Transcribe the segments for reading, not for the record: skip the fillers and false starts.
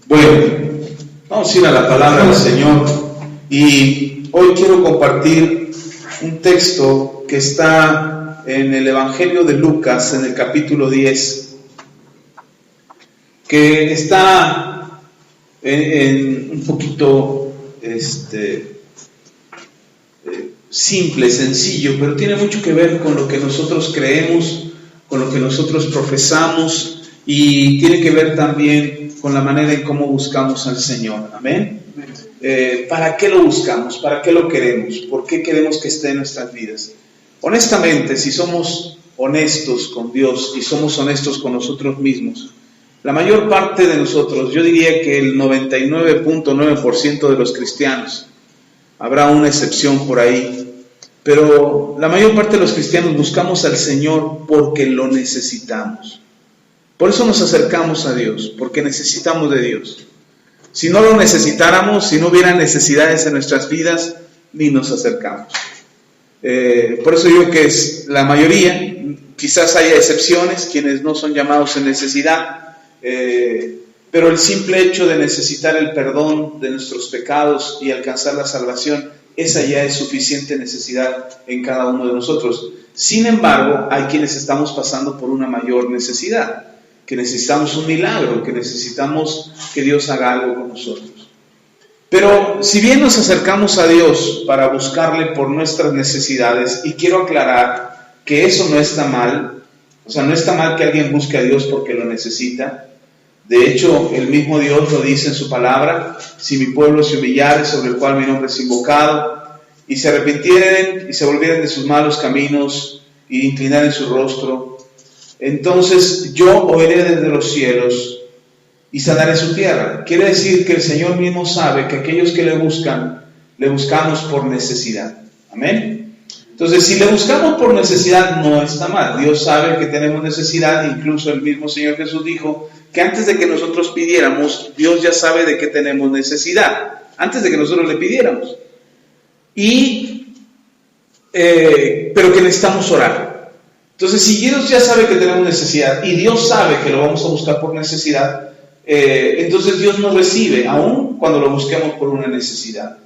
Bueno, vamos a ir a la palabra del Señor y hoy quiero compartir un texto que está en el Evangelio de Lucas, en el capítulo 10, que está en un poquito simple, sencillo, pero tiene mucho que ver con lo que nosotros creemos, con lo que nosotros profesamos y tiene que ver también con la manera en cómo buscamos al Señor. Amén. ¿Para qué lo buscamos? ¿Para qué lo queremos? ¿Por qué queremos que esté en nuestras vidas? Honestamente, si somos honestos con Dios y somos honestos con nosotros mismos, la mayor parte de nosotros, yo diría que el 99.9% de los cristianos, habrá una excepción por ahí, pero la mayor parte de los cristianos buscamos al Señor porque lo necesitamos. Por eso nos acercamos a Dios, porque necesitamos de Dios. Si no lo necesitáramos, si no hubiera necesidades en nuestras vidas, ni nos acercamos. Por eso digo que es la mayoría, quizás haya excepciones, quienes no son llamados en necesidad, pero el simple hecho de necesitar el perdón de nuestros pecados y alcanzar la salvación, esa ya es suficiente necesidad en cada uno de nosotros. Sin embargo, hay quienes estamos pasando por una mayor necesidad, que necesitamos un milagro, que necesitamos que Dios haga algo con nosotros. Pero si bien nos acercamos a Dios para buscarle por nuestras necesidades, y quiero aclarar que eso no está mal, o sea, no está mal que alguien busque a Dios porque lo necesita. De hecho, el mismo Dios lo dice en su palabra: si mi pueblo se humillare, sobre el cual mi nombre es invocado, y se arrepintieren y se volvieren de sus malos caminos y inclinaren su rostro, entonces yo oiré desde los cielos y sanaré su tierra. Quiere decir que el Señor mismo sabe que aquellos que le buscan, le buscamos por necesidad. Amén. Entonces, si le buscamos por necesidad, no está mal. Dios sabe que tenemos necesidad. Incluso el mismo Señor Jesús dijo que antes de que nosotros pidiéramos, Dios ya sabe de qué tenemos necesidad, antes de que nosotros le pidiéramos. Pero que necesitamos orar. Entonces, si Dios ya sabe que tenemos necesidad y Dios sabe que lo vamos a buscar por necesidad, entonces Dios nos recibe, aun cuando lo busquemos por una necesidad.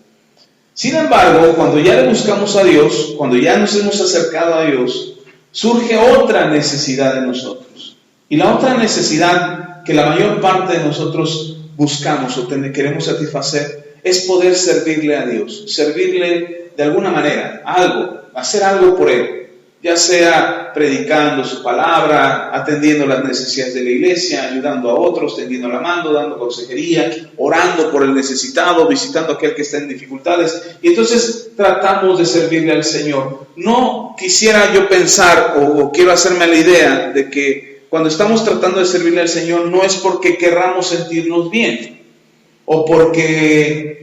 Sin embargo, cuando ya le buscamos a Dios, cuando ya nos hemos acercado a Dios, surge otra necesidad de nosotros. Y la otra necesidad que la mayor parte de nosotros buscamos o queremos satisfacer es poder servirle a Dios, servirle de alguna manera, algo, hacer algo por Él. Ya sea predicando su palabra, atendiendo las necesidades de la iglesia, ayudando a otros, tendiendo la mano, dando consejería, orando por el necesitado, visitando a aquel que está en dificultades. Y entonces tratamos de servirle al Señor. No quisiera yo pensar o quiero hacerme la idea de que cuando estamos tratando de servirle al Señor no es porque querramos sentirnos bien o porque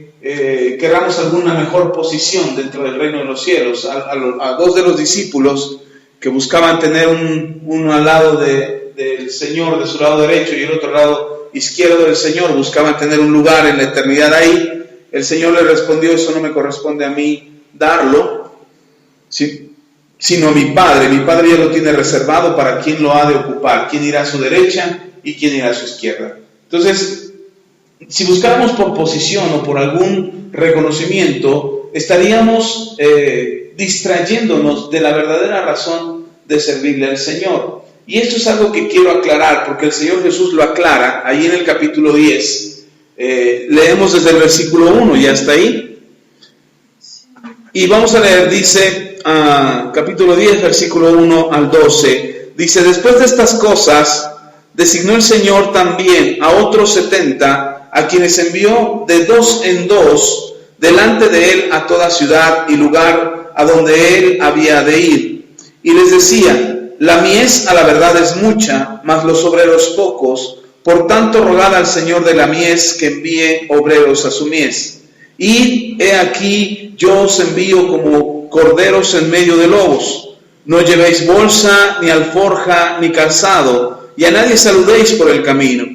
querramos alguna mejor posición dentro del reino de los cielos. A dos de los discípulos que buscaban tener uno al lado del Señor, de su lado derecho, y el otro lado izquierdo del Señor, buscaban tener un lugar en la eternidad ahí. El Señor le respondió: eso no me corresponde a mí darlo, sino a mi Padre. Mi Padre ya lo tiene reservado para quien lo ha de ocupar, quién irá a su derecha y quién irá a su izquierda. Entonces, si buscáramos por posición o por algún reconocimiento, estaríamos distrayéndonos de la verdadera razón de servirle al Señor. Y esto es algo que quiero aclarar, porque el Señor Jesús lo aclara ahí en el capítulo 10. Leemos desde el versículo 1, ¿ya está ahí? Y vamos a leer, dice, capítulo 10, versículo 1 al 12. Dice: después de estas cosas, designó el Señor también a otros 70, a quienes envió de dos en dos delante de él a toda ciudad y lugar a donde él había de ir. Y les decía: la mies a la verdad es mucha, mas los obreros pocos. Por tanto, rogad al Señor de la mies que envíe obreros a su mies. Y he aquí, yo os envío como corderos en medio de lobos. No llevéis bolsa, ni alforja, ni calzado, y a nadie saludéis por el camino.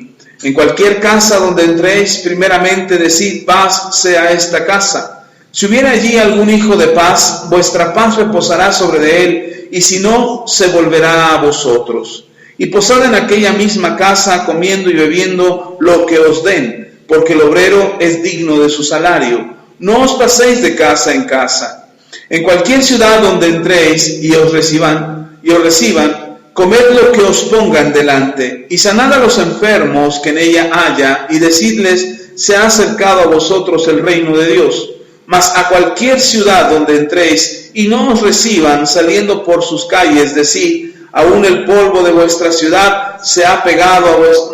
En cualquier casa donde entréis, primeramente decid: paz sea esta casa. Si hubiera allí algún hijo de paz, vuestra paz reposará sobre él, y si no, se volverá a vosotros. Y posad en aquella misma casa, comiendo y bebiendo lo que os den, porque el obrero es digno de su salario. No os paséis de casa en casa. En cualquier ciudad donde entréis y os reciban, comed lo que os pongan delante, y sanad a los enfermos que en ella haya, y decidles, se ha acercado a vosotros el reino de Dios. Mas a cualquier ciudad donde entréis y no os reciban, saliendo por sus calles, decid, aún el polvo de vuestra ciudad se ha pegado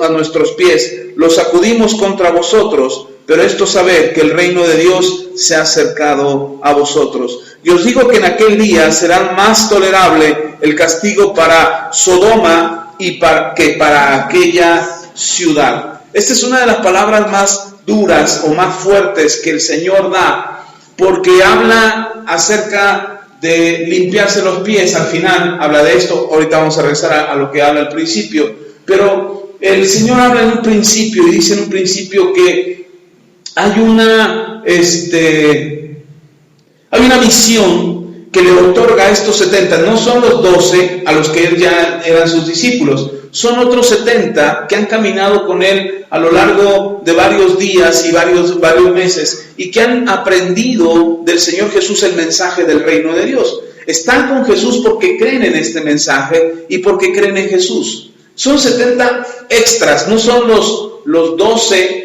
a nuestros pies, lo sacudimos contra vosotros, pero esto sabed que el reino de Dios se ha acercado a vosotros. Y os digo que en aquel día será más tolerable el castigo para Sodoma que para aquella ciudad. Esta es una de las palabras más duras o más fuertes que el Señor da, porque habla acerca de limpiarse los pies. Al final habla de esto. Ahorita vamos a regresar a lo que habla al principio, pero el Señor habla en un principio y dice en un principio que hay una misión que le otorga a estos 70. No son los 12 a los que él ya eran sus discípulos, son otros 70 que han caminado con él a lo largo de varios días y varios meses, y que han aprendido del Señor Jesús el mensaje del reino de Dios. Están con Jesús porque creen en este mensaje y porque creen en Jesús. Son 70 extras, no son los 12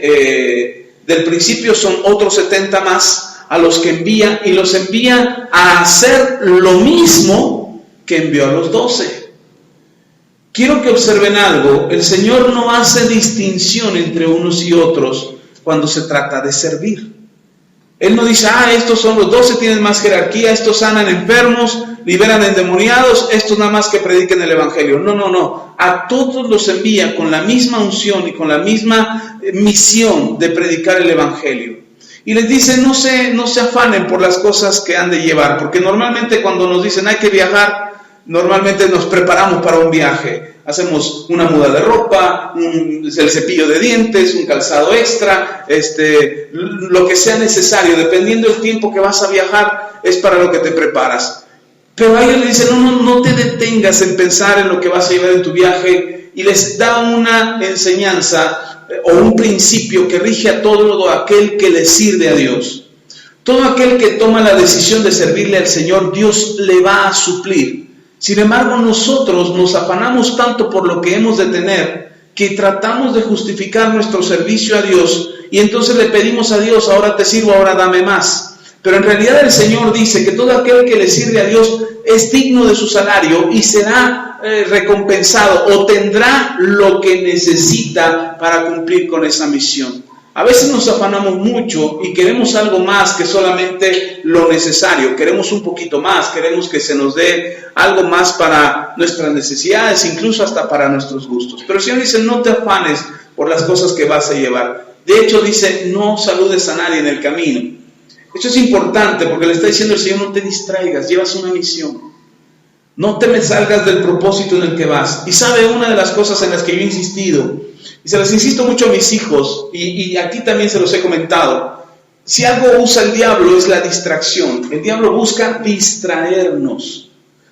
del principio, son otros 70 más a los que envía, y los envía a hacer lo mismo que envió a los 12. Quiero que observen algo. El Señor no hace distinción entre unos y otros cuando se trata de servir. Él no dice, estos son los 12, tienen más jerarquía, estos sanan enfermos, liberan endemoniados, estos nada más que prediquen el evangelio. No. A todos los envía con la misma unción y con la misma misión de predicar el evangelio. Y les dice, no se afanen por las cosas que han de llevar, porque normalmente cuando nos dicen hay que viajar, normalmente nos preparamos para un viaje. Hacemos una muda de ropa, el cepillo de dientes, un calzado extra, lo que sea necesario, dependiendo del tiempo que vas a viajar, es para lo que te preparas. Pero a ellos les dicen, no te detengas en pensar en lo que vas a llevar en tu viaje, y les da una enseñanza o un principio que rige a todo aquel que le sirve a Dios. Todo aquel que toma la decisión de servirle al Señor, Dios le va a suplir. Sin embargo, nosotros nos afanamos tanto por lo que hemos de tener, que tratamos de justificar nuestro servicio a Dios, y entonces le pedimos a Dios, ahora te sirvo, ahora dame más. Pero en realidad el Señor dice que todo aquel que le sirve a Dios es digno de su salario y será recompensado o tendrá lo que necesita para cumplir con esa misión. A veces nos afanamos mucho y queremos algo más que solamente lo necesario. Queremos un poquito más, queremos que se nos dé algo más para nuestras necesidades, incluso hasta para nuestros gustos. Pero el Señor dice, no te afanes por las cosas que vas a llevar. De hecho dice, no saludes a nadie en el camino. Esto es importante porque le está diciendo el Señor, no te distraigas, llevas una misión. No te me salgas del propósito en el que vas. Y sabe, una de las cosas en las que yo he insistido, y se las insisto mucho a mis hijos, y aquí también se los he comentado, si algo usa el diablo es la distracción. El diablo busca distraernos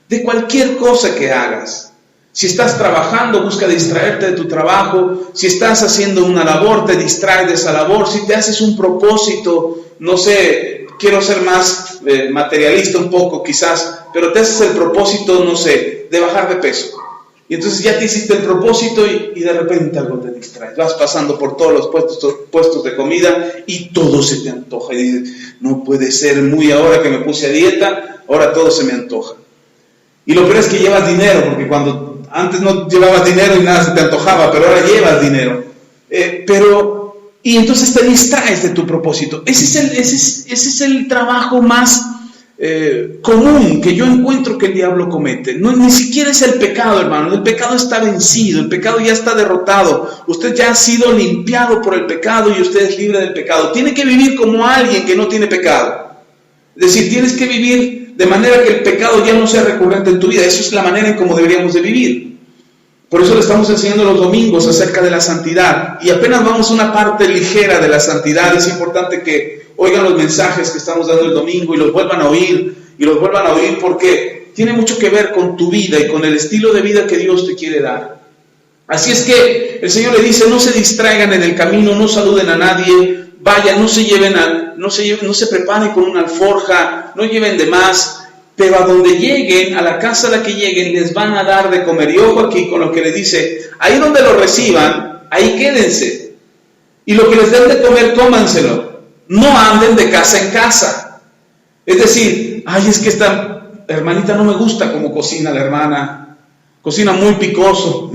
de cualquier cosa que hagas. Si estás trabajando, busca distraerte de tu trabajo. Si estás haciendo una labor, te distrae de esa labor. Si te haces un propósito, no sé, quiero ser más materialista un poco quizás, pero te haces el propósito, no sé, de bajar de peso. Y entonces ya te hiciste el propósito y de repente algo te distrae. Vas pasando por todos los puestos de comida y todo se te antoja. Y dices, no puede ser, muy ahora que me puse a dieta, ahora todo se me antoja. Y lo peor es que llevas dinero, porque cuando antes no llevabas dinero y nada se te antojaba, pero ahora llevas dinero. Y entonces te distraes de tu propósito. Ese es el trabajo más común que yo encuentro que el diablo comete. Ni siquiera es el pecado, hermano. El pecado está vencido, el pecado ya está derrotado. Usted ya ha sido limpiado por el pecado y usted es libre del pecado. Tiene que vivir como alguien que no tiene pecado. Es decir, tienes que vivir de manera que el pecado ya no sea recurrente en tu vida. Eso es la manera en cómo deberíamos de vivir. Por eso le estamos enseñando los domingos acerca de la santidad. Y apenas vamos a una parte ligera de la santidad. Es importante que oigan los mensajes que estamos dando el domingo y los vuelvan a oír. Y los vuelvan a oír porque tiene mucho que ver con tu vida y con el estilo de vida que Dios te quiere dar. Así es que el Señor le dice, no se distraigan en el camino, no saluden a nadie, vayan, no se preparen con una alforja, no lleven de más, pero a donde lleguen, a la casa a la que lleguen, les van a dar de comer. Y ojo aquí con lo que le dice, ahí donde lo reciban, ahí quédense. Y lo que les den de comer, cómanselo. No anden de casa en casa. Es decir, ay, es que esta hermanita no me gusta como cocina la hermana, cocina muy picoso.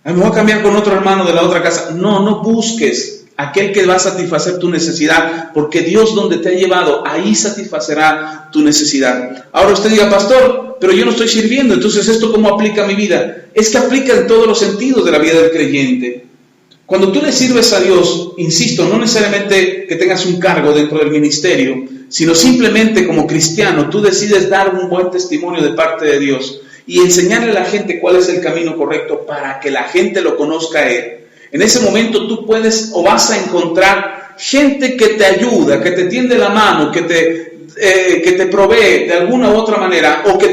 Ay, me voy a cambiar con otro hermano de la otra casa. No busques aquel que va a satisfacer tu necesidad, porque Dios donde te ha llevado, ahí satisfacerá tu necesidad. Ahora usted diga, pastor, pero yo no estoy sirviendo, entonces ¿esto cómo aplica a mi vida? Es que aplica en todos los sentidos de la vida del creyente. Cuando tú le sirves a Dios, insisto, no necesariamente que tengas un cargo dentro del ministerio, sino simplemente como cristiano, tú decides dar un buen testimonio de parte de Dios y enseñarle a la gente cuál es el camino correcto para que la gente lo conozca a Él. En ese momento tú puedes o vas a encontrar gente que te ayuda, que te tiende la mano, que te provee de alguna u otra manera, o que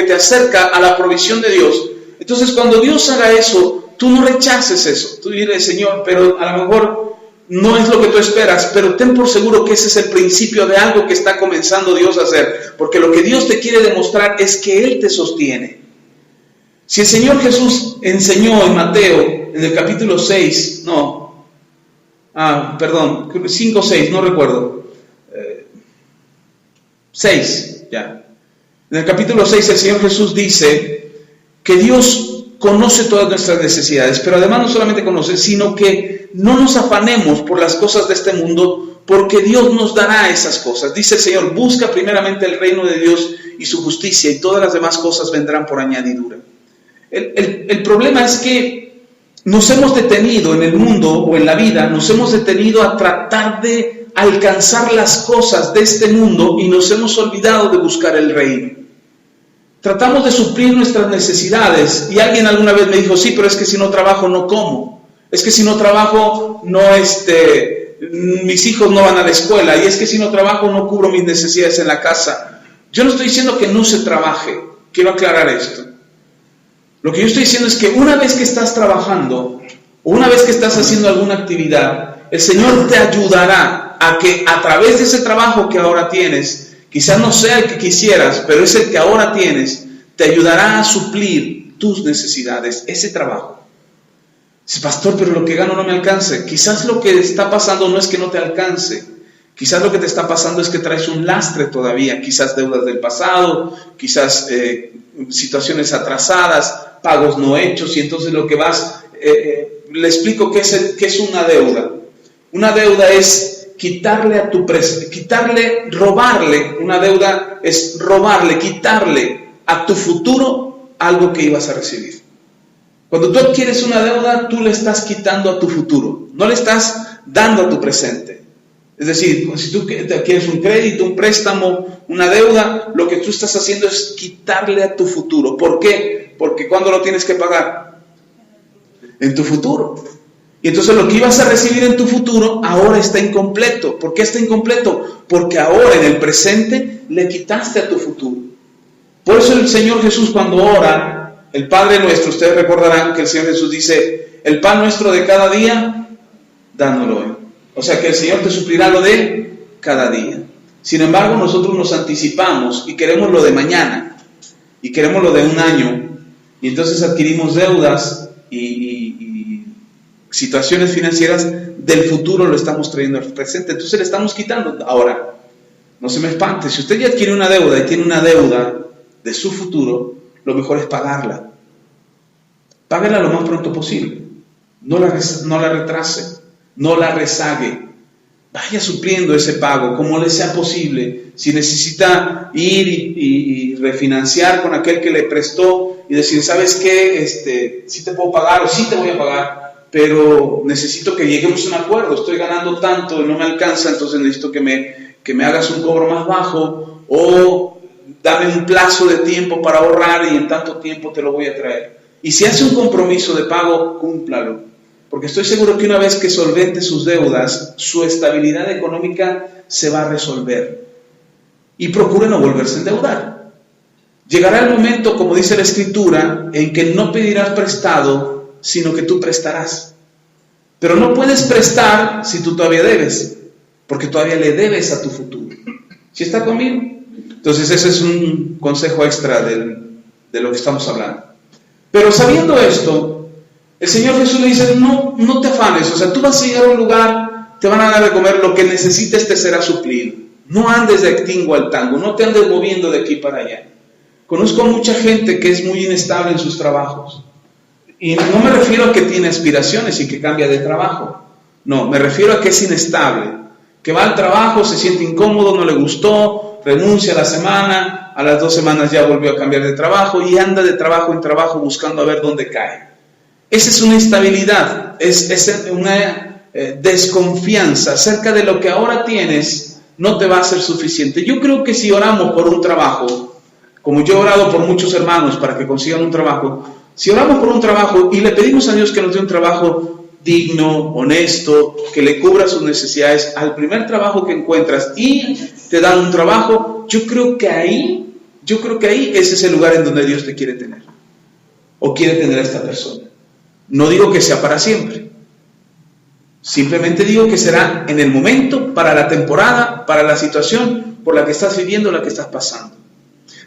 te acerca a la provisión de Dios. Entonces, cuando Dios haga eso, tú no rechaces eso. Tú dirás, Señor, pero a lo mejor no es lo que tú esperas, pero ten por seguro que ese es el principio de algo que está comenzando Dios a hacer, porque lo que Dios te quiere demostrar es que Él te sostiene. Si el Señor Jesús enseñó en Mateo, en el capítulo 6, 5 o 6, no recuerdo, 6, ya. En el capítulo 6 el Señor Jesús dice que Dios conoce todas nuestras necesidades, pero además no solamente conoce, sino que no nos afanemos por las cosas de este mundo, porque Dios nos dará esas cosas. Dice el Señor, busca primeramente el reino de Dios y su justicia, y todas las demás cosas vendrán por añadidura. El problema es que nos hemos detenido en el mundo o en la vida, nos hemos detenido a tratar de alcanzar las cosas de este mundo y nos hemos olvidado de buscar el reino. Tratamos de suplir nuestras necesidades y alguien alguna vez me dijo, sí, pero es que si no trabajo no como, es que si no trabajo no mis hijos no van a la escuela, y es que si no trabajo no cubro mis necesidades en la casa. Yo no estoy diciendo que no se trabaje, quiero aclarar esto. Lo que yo estoy diciendo es que una vez que estás trabajando, o una vez que estás haciendo alguna actividad, el Señor te ayudará a que a través de ese trabajo que ahora tienes, quizás no sea el que quisieras, pero es el que ahora tienes, te ayudará a suplir tus necesidades, ese trabajo. Dice, pastor, pero lo que gano no me alcance. Quizás lo que está pasando no es que no te alcance, quizás lo que te está pasando es que traes un lastre todavía, quizás deudas del pasado, quizás situaciones atrasadas, pagos no hechos, y entonces lo que vas, le explico qué es una deuda. Una deuda es robarle, una deuda es robarle, quitarle a tu futuro algo que ibas a recibir. Cuando tú adquieres una deuda, tú le estás quitando a tu futuro, no le estás dando a tu presente. Es decir, si tú adquieres un crédito, un préstamo, una deuda, lo que tú estás haciendo es quitarle a tu futuro. ¿Por qué? Porque ¿cuándo lo tienes que pagar? En tu futuro. Y entonces lo que ibas a recibir en tu futuro ahora está incompleto. ¿Por qué está incompleto? Porque ahora en el presente le quitaste a tu futuro. Por eso el Señor Jesús cuando ora, el Padre nuestro, ustedes recordarán que el Señor Jesús dice, el pan nuestro de cada día, dánoslo hoy. O sea que el Señor te suplirá lo de cada día. Sin embargo, nosotros nos anticipamos y queremos lo de mañana, y queremos lo de un año, y entonces adquirimos deudas y situaciones financieras del futuro, lo estamos trayendo al presente, entonces le estamos quitando. Ahora, no se me espante, si usted ya adquiere una deuda y tiene una deuda de su futuro, lo mejor es pagarla. Páguela lo más pronto posible, no la retrase, no la rezague, vaya supliendo ese pago como le sea posible. Si necesita ir y refinanciar con aquel que le prestó y decir, ¿sabes qué? Sí te puedo pagar o sí te voy a pagar, pero necesito que lleguemos a un acuerdo, estoy ganando tanto y no me alcanza, entonces necesito que me hagas un cobro más bajo, o dame un plazo de tiempo para ahorrar y en tanto tiempo te lo voy a traer. Y si hace un compromiso de pago, cúmplalo. Porque estoy seguro que una vez que solvente sus deudas, su estabilidad económica se va a resolver. Y procure no volverse a endeudar. Llegará el momento, como dice la Escritura, en que no pedirás prestado sino que tú prestarás. Pero no puedes prestar si tú todavía debes, porque todavía le debes a tu futuro. ¿Sí está conmigo? Entonces ese es un consejo extra de lo que estamos hablando. Pero sabiendo esto, el Señor Jesús le dice, no te afanes, o sea, tú vas a llegar a un lugar, te van a dar de comer, lo que necesites te será suplido. No andes de tingo al tango, no te andes moviendo de aquí para allá. Conozco mucha gente que es muy inestable en sus trabajos. Y no me refiero a que tiene aspiraciones y que cambia de trabajo. No, me refiero a que es inestable. Que va al trabajo, se siente incómodo, no le gustó, renuncia a la semana, a las 2 semanas ya volvió a cambiar de trabajo y anda de trabajo en trabajo buscando a ver dónde cae. Esa es una instabilidad, es una desconfianza acerca de lo que ahora tienes, no te va a ser suficiente. Yo creo que si oramos por un trabajo, como yo he orado por muchos hermanos para que consigan un trabajo, si oramos por un trabajo y le pedimos a Dios que nos dé un trabajo digno, honesto, que le cubra sus necesidades, al primer trabajo que encuentras y te dan un trabajo, yo creo que ahí ese es el lugar en donde Dios te quiere tener, o quiere tener a esta persona. No digo que sea para siempre, simplemente digo que será en el momento, para la temporada, para la situación por la que estás viviendo, la que estás pasando.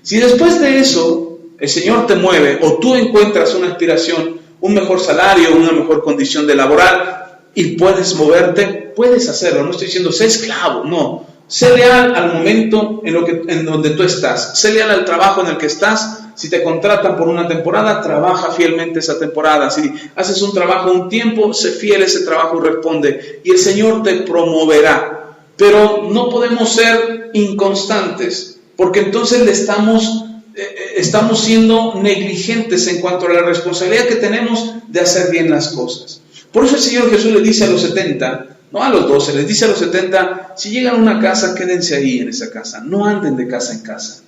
Si después de eso el Señor te mueve o tú encuentras una aspiración, un mejor salario, una mejor condición de laboral y puedes moverte, puedes hacerlo. No estoy diciendo sé esclavo, no. Sé leal al momento en donde tú estás. Sé leal al trabajo en el que estás. Si te contratan por una temporada, trabaja fielmente esa temporada. Si haces un trabajo un tiempo, sé fiel a ese trabajo y responde. Y el Señor te promoverá. Pero no podemos ser inconstantes, porque entonces estamos siendo negligentes en cuanto a la responsabilidad que tenemos de hacer bien las cosas. Por eso el Señor Jesús le dice a los 70, no a los 12, les dice a los 70, si llegan a una casa, quédense ahí en esa casa, no anden de casa en casa.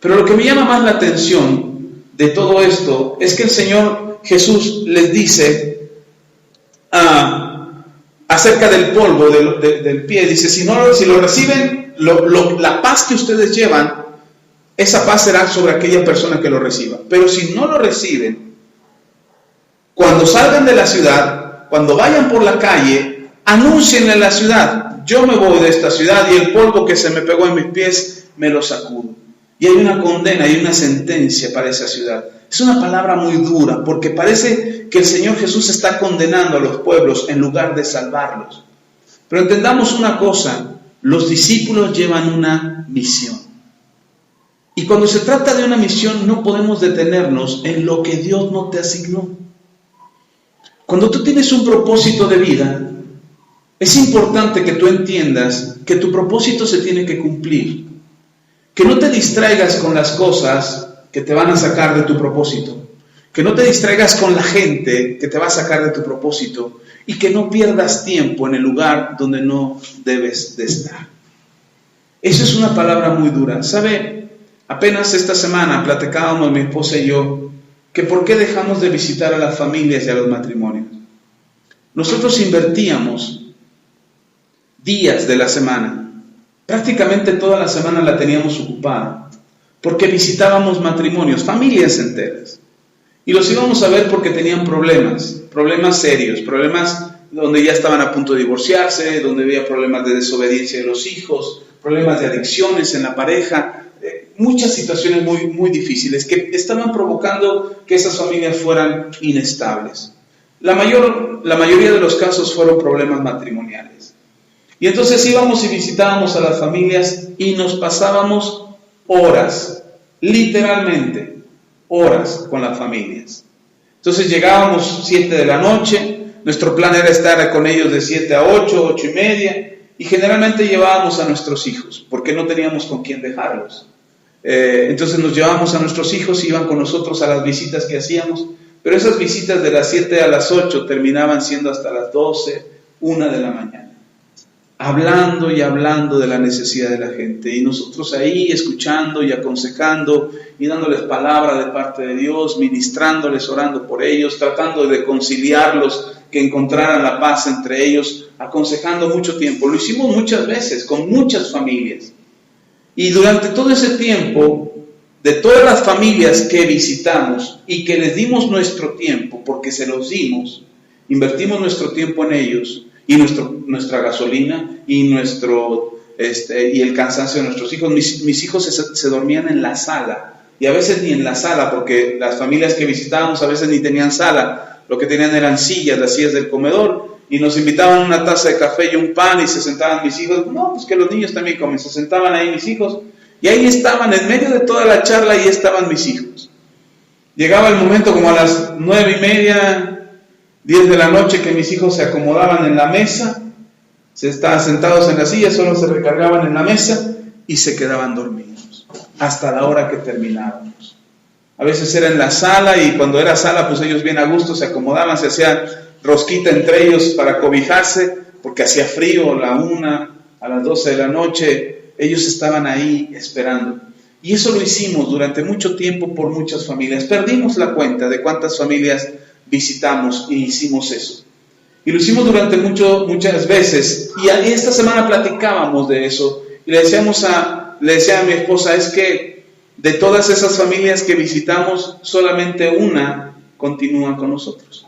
Pero lo que me llama más la atención de todo esto es que el Señor Jesús les dice acerca del polvo del pie, dice, si lo reciben, la paz que ustedes llevan, esa paz será sobre aquella persona que lo reciba. Pero si no lo reciben, cuando salgan de la ciudad, cuando vayan por la calle, anuncien en la ciudad, yo me voy de esta ciudad y el polvo que se me pegó en mis pies me lo sacudo. Y hay una condena, hay una sentencia para esa ciudad. Es una palabra muy dura, porque parece que el Señor Jesús está condenando a los pueblos en lugar de salvarlos. Pero entendamos una cosa, los discípulos llevan una misión. Y cuando se trata de una misión, no podemos detenernos en lo que Dios no te asignó. Cuando tú tienes un propósito de vida, es importante que tú entiendas que tu propósito se tiene que cumplir. Que no te distraigas con las cosas que te van a sacar de tu propósito. Que no te distraigas con la gente que te va a sacar de tu propósito. Y que no pierdas tiempo en el lugar donde no debes de estar. Eso es una palabra muy dura. ¿Sabe? Apenas esta semana platicábamos mi esposa y yo que por qué dejamos de visitar a las familias y a los matrimonios. Nosotros invertíamos días de la semana, prácticamente toda la semana la teníamos ocupada, porque visitábamos matrimonios, familias enteras, y los íbamos a ver porque tenían problemas serios, problemas donde ya estaban a punto de divorciarse, donde había problemas de desobediencia de los hijos, problemas de adicciones en la pareja, muchas situaciones muy, muy difíciles que estaban provocando que esas familias fueran inestables. La mayoría de los casos fueron problemas matrimoniales. Y entonces íbamos y visitábamos a las familias y nos pasábamos horas, literalmente horas con las familias. Entonces llegábamos 7 de la noche, nuestro plan era estar con ellos de 7 a 8, 8 y media, y generalmente llevábamos a nuestros hijos, porque no teníamos con quién dejarlos. Entonces nos llevábamos a nuestros hijos y iban con nosotros a las visitas que hacíamos, pero esas visitas de las 7 a las 8 terminaban siendo hasta las 12, 1 de la mañana, hablando y hablando de la necesidad de la gente, y nosotros ahí escuchando y aconsejando y dándoles palabra de parte de Dios, ministrándoles, orando por ellos, tratando de conciliarlos, que encontraran la paz entre ellos, aconsejando mucho tiempo. Lo hicimos muchas veces con muchas familias. Y durante todo ese tiempo de todas las familias que visitamos y que les dimos nuestro tiempo, porque se los dimos, invertimos nuestro tiempo en ellos, y nuestra gasolina, y y el cansancio de nuestros hijos. Mis hijos se dormían en la sala, y a veces ni en la sala, porque las familias que visitábamos a veces ni tenían sala, lo que tenían eran sillas, las sillas del comedor, y nos invitaban una taza de café y un pan, y se sentaban mis hijos. No, pues que los niños también comen. Se sentaban ahí mis hijos, y ahí estaban, en medio de toda la charla, ahí estaban mis hijos. Llegaba el momento como a las 9:30, 10 de la noche, que mis hijos se acomodaban en la mesa, se estaban sentados en la silla, solo se recargaban en la mesa y se quedaban dormidos hasta la hora que terminábamos. A veces era en la sala, y cuando era sala, pues ellos bien a gusto se acomodaban, se hacían rosquita entre ellos para cobijarse, porque hacía frío, a la 1, a las 12 de la noche, ellos estaban ahí esperando. Y eso lo hicimos durante mucho tiempo por muchas familias. Perdimos la cuenta de cuántas familias visitamos y hicimos eso. Y lo hicimos durante muchas veces. Y esta semana platicábamos de eso. Y le decía a mi esposa, es que de todas esas familias que visitamos, solamente una continúa con nosotros.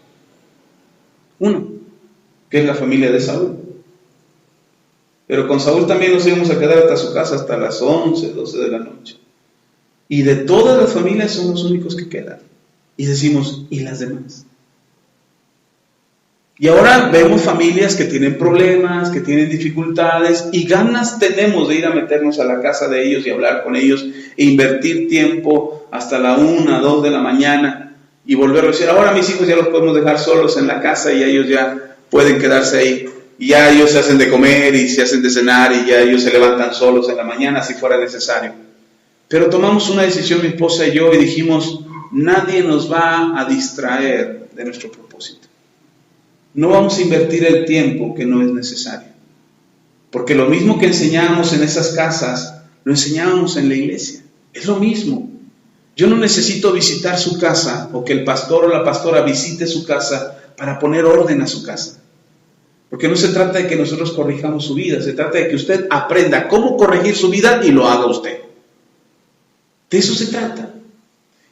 Una, que es la familia de Saúl. Pero con Saúl también nos íbamos a quedar hasta su casa hasta las 11, 12 de la noche. Y de todas las familias son los únicos que quedan. Y decimos, ¿y las demás? Y ahora vemos familias que tienen problemas, que tienen dificultades, y ganas tenemos de ir a meternos a la casa de ellos y hablar con ellos e invertir tiempo hasta la 1, 2 de la mañana y volver a decir, ahora mis hijos ya los podemos dejar solos en la casa y ellos ya pueden quedarse ahí. Y ya ellos se hacen de comer y se hacen de cenar y ya ellos se levantan solos en la mañana si fuera necesario. Pero tomamos una decisión mi esposa y yo y dijimos, nadie nos va a distraer de nuestro propósito. No vamos a invertir el tiempo que no es necesario. Porque lo mismo que enseñábamos en esas casas, lo enseñábamos en la iglesia. Es lo mismo. Yo no necesito visitar su casa o que el pastor o la pastora visite su casa para poner orden a su casa. Porque no se trata de que nosotros corrijamos su vida, se trata de que usted aprenda cómo corregir su vida y lo haga usted. De eso se trata.